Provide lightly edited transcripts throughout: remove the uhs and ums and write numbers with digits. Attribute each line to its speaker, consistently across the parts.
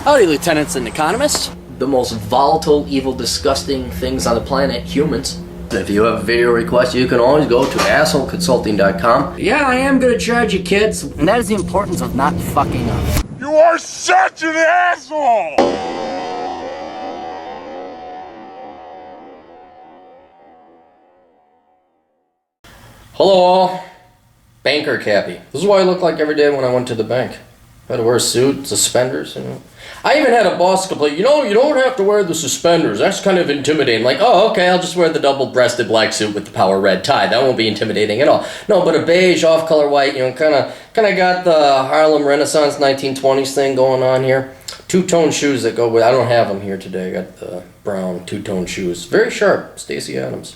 Speaker 1: Howdy, lieutenants and economists.
Speaker 2: The most volatile, evil, disgusting things on the planet, humans. If you have a video request, you can always go to assholeconsulting.com.
Speaker 1: Yeah, I am gonna charge you, kids. And that is the importance of not fucking up.
Speaker 3: You are such an asshole!
Speaker 2: Hello all. Banker Cappy. This is what I look like every day when I went to the bank. I had to wear a suit, suspenders, you know. I even had a boss complain, you know, you don't have to wear the suspenders. That's kind of intimidating. Like, oh, okay, I'll just wear the double-breasted black suit with the power red tie. That won't be intimidating at all. No, but a beige, off-color white, you know, kind of got the Harlem Renaissance 1920s thing going on here. Two-tone shoes that go with, I don't have them here today. I got the brown two-tone shoes. Very sharp, Stacey Adams.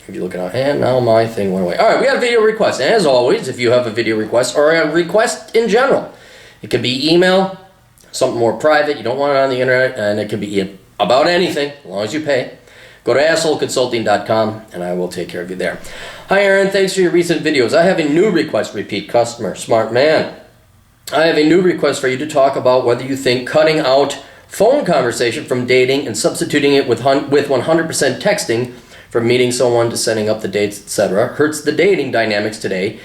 Speaker 2: If you're looking out, and now my thing went away. All right, we got a video request. And as always, if you have a video request or a request in general, it could be email, something more private, you don't want it on the internet, and it can be about anything, as long as you pay. Go to assholeconsulting.com, and I will take care of you there. Hi, Aaron. Thanks for your recent videos. I have a new request, repeat customer, smart man. I have a new request for you to talk about whether you think cutting out phone conversation from dating and substituting it with 100% texting, from meeting someone to setting up the dates, etc., hurts the dating dynamics today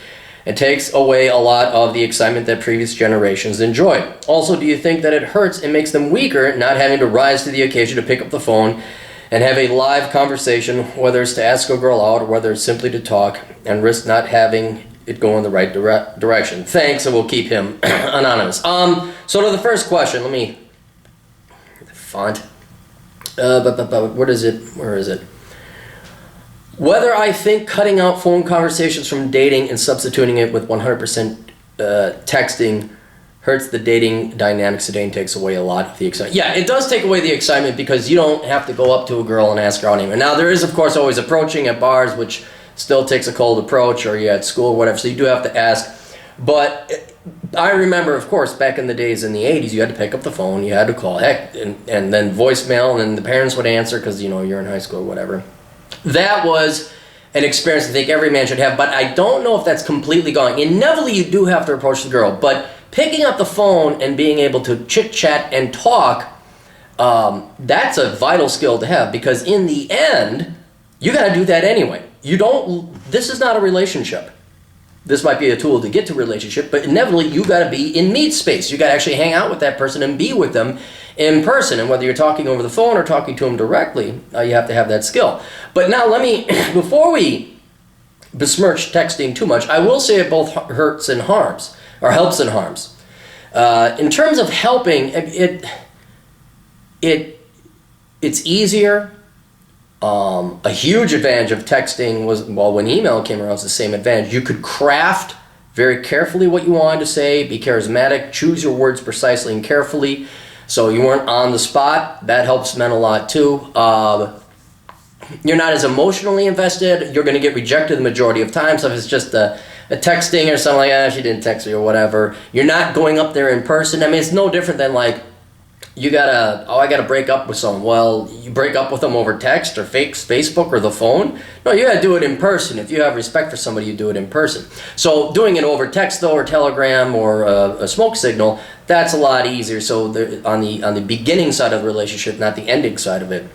Speaker 2: and takes away a lot of the excitement that previous generations enjoyed. Also, do you think that it hurts and makes them weaker not having to rise to the occasion to pick up the phone and have a live conversation, whether it's to ask a girl out or whether it's simply to talk, and risk not having it go in the right direction? Thanks, and we'll keep him anonymous. So to the first question, let me... Font. What is it? Where is it? Whether I think cutting out phone conversations from dating and substituting it with 100% texting hurts the dating dynamics today and takes away a lot of the excitement. Yeah, it does take away the excitement because you don't have to go up to a girl and ask her out anymore. Now, there is, of course, always approaching at bars, which still takes a cold approach, or you're at school or whatever, so you do have to ask. But I remember, of course, back in the days in the 80s, you had to pick up the phone, you had to call, heck, and then voicemail, and then the parents would answer because, you know, you're in high school or whatever. That was an experience I think every man should have, but I don't know if that's completely gone. Inevitably, you do have to approach the girl, but picking up the phone and being able to chit-chat and talk, that's a vital skill to have, because in the end, you got to do that anyway. This is not a relationship. This might be a tool to get to a relationship, but inevitably, you got to be in meet space. You got to actually hang out with that person and be with them in person, and whether you're talking over the phone or talking to them directly, you have to have that skill. But now let me, before we besmirch texting too much, I will say it both hurts and harms, or helps and harms. In terms of helping, it's easier. A huge advantage of texting was, well, when email came around, it's the same advantage. You could craft very carefully what you wanted to say, be charismatic, choose your words precisely and carefully, so you weren't on the spot. That helps men a lot too. You're not as emotionally invested. You're going to get rejected the majority of times. So if it's just a texting or something like, she didn't text me or whatever, you're not going up there in person. I mean, it's no different than like, I gotta break up with someone. Well, you break up with them over text or Facebook or the phone? No, you gotta do it in person. If you have respect for somebody, you do it in person. So doing it over text though, or Telegram, or a smoke signal, that's a lot easier. So on the beginning side of the relationship, not the ending side of it,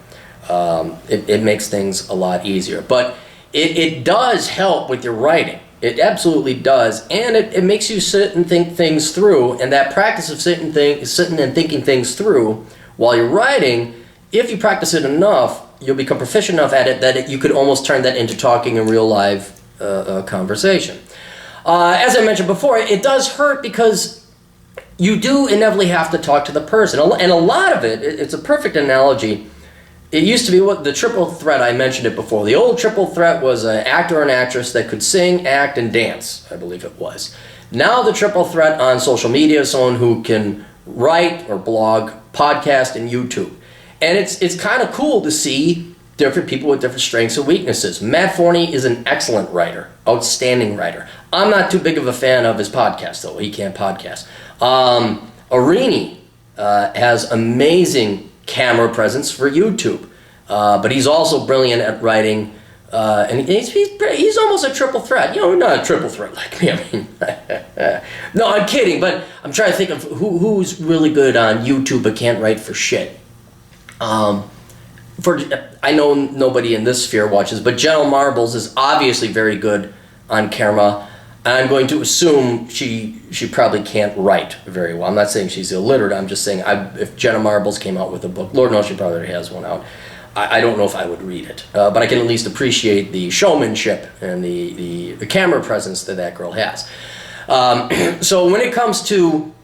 Speaker 2: it makes things a lot easier. But it does help with your writing. It absolutely does, and it makes you sit and think things through, and that practice of sitting and thinking things through while you're writing, if you practice it enough, you'll become proficient enough at it that you could almost turn that into talking in real live conversation. As I mentioned before, it does hurt because you do inevitably have to talk to the person, and a lot of it's a perfect analogy. It used to be the triple threat, I mentioned it before. The old triple threat was an actor or an actress that could sing, act, and dance, I believe it was. Now the triple threat on social media is someone who can write or blog, podcast, and YouTube. And it's kind of cool to see different people with different strengths and weaknesses. Matt Forney is an excellent writer, outstanding writer. I'm not too big of a fan of his podcast, though. He can't podcast. Arini has amazing camera presence for YouTube, but he's also brilliant at writing, and he's almost a triple threat. You know, not a triple threat like me. I mean, No, I'm kidding, but I'm trying to think of who's really good on YouTube but can't write for shit. I know nobody in this sphere watches, but Gentle Marbles is obviously very good on camera. And I'm going to assume she probably can't write very well. I'm not saying she's illiterate. I'm just saying if Jenna Marbles came out with a book, Lord knows she probably already has one out. I don't know if I would read it, but I can at least appreciate the showmanship and the camera presence that girl has. So when it comes to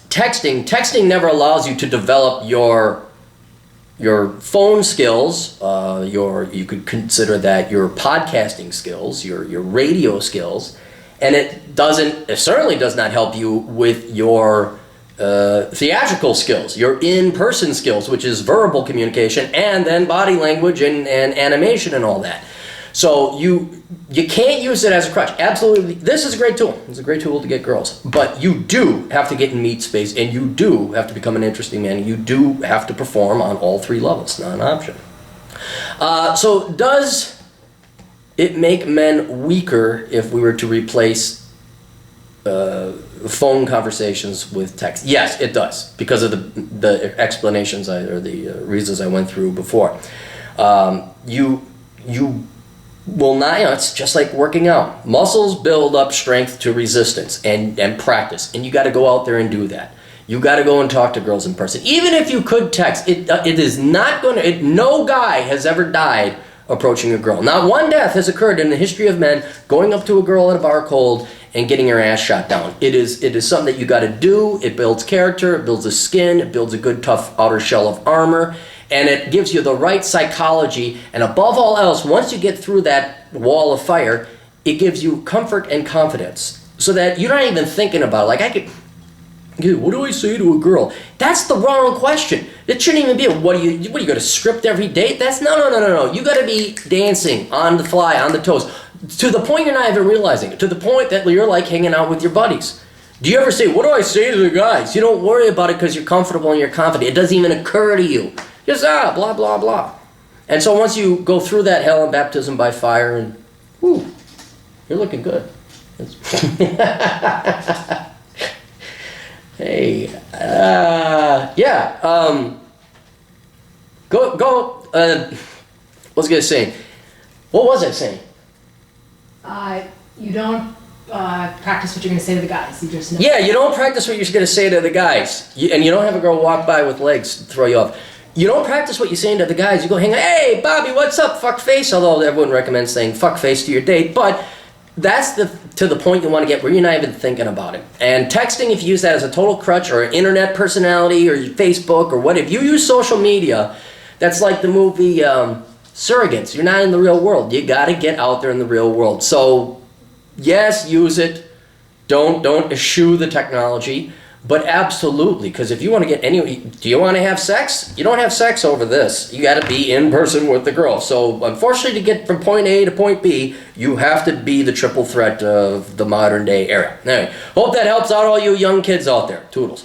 Speaker 2: texting never allows you to develop your phone skills, you could consider that your podcasting skills, your radio skills, and it certainly does not help you with your theatrical skills, your in-person skills, which is verbal communication and then body language and animation and all that. So you can't use it as a crutch. Absolutely, this is a great tool. It's a great tool to get girls. But you do have to get in meat space, and you do have to become an interesting man. You do have to perform on all three levels. Not an option. So does it make men weaker if we were to replace phone conversations with text? Yes, it does, because of the explanations or the reasons I went through before. You will not, it's just like working out. Muscles build up strength to resistance and practice, and you got to go out there and do that. You got to go and talk to girls in person. Even if you could text, it is not going to, no guy has ever died approaching a girl. Not one death has occurred in the history of men going up to a girl at a bar cold and getting her ass shot down. It is something that you got to do. It builds character, it builds a skin, it builds a good tough outer shell of armor, and it gives you the right psychology. And above all else, once you get through that wall of fire, it gives you comfort and confidence, so that you're not even thinking about it. Like, what do I say to a girl? That's the wrong question. It shouldn't even be what do you got to script every date? That's no. You got to be dancing on the fly, on the toes, to the point you're not even realizing it, to the point that you're like hanging out with your buddies. Do you ever say, what do I say to the guys? You don't worry about it because you're comfortable and you're confident. It doesn't even occur to you. Just blah, blah, blah. And so once you go through that hell and baptism by fire, and whew, you're looking good. Hey, go, what's I gonna say? What was I saying?
Speaker 4: You don't practice what you're gonna say to the guys. You just know.
Speaker 2: Yeah, you don't practice what you're gonna say to the guys. And you don't have a girl walk by with legs to throw you off. You don't practice what you're saying to the guys. You go hang out, hey, Bobby, what's up, fuck face? Although everyone recommends saying fuck face to your date, but that's to the point you want to get where you're not even thinking about it. And texting, if you use that as a total crutch, or an internet personality, or Facebook, or what, if you use social media, that's like the movie Surrogates. You're not in the real world. You got to get out there in the real world. So, yes, use it. Don't eschew the technology. But absolutely, because if you want to get do you want to have sex? You don't have sex over this. You got to be in person with the girl. So unfortunately, to get from point A to point B, you have to be the triple threat of the modern day era. Anyway, hope that helps out all you young kids out there. Toodles.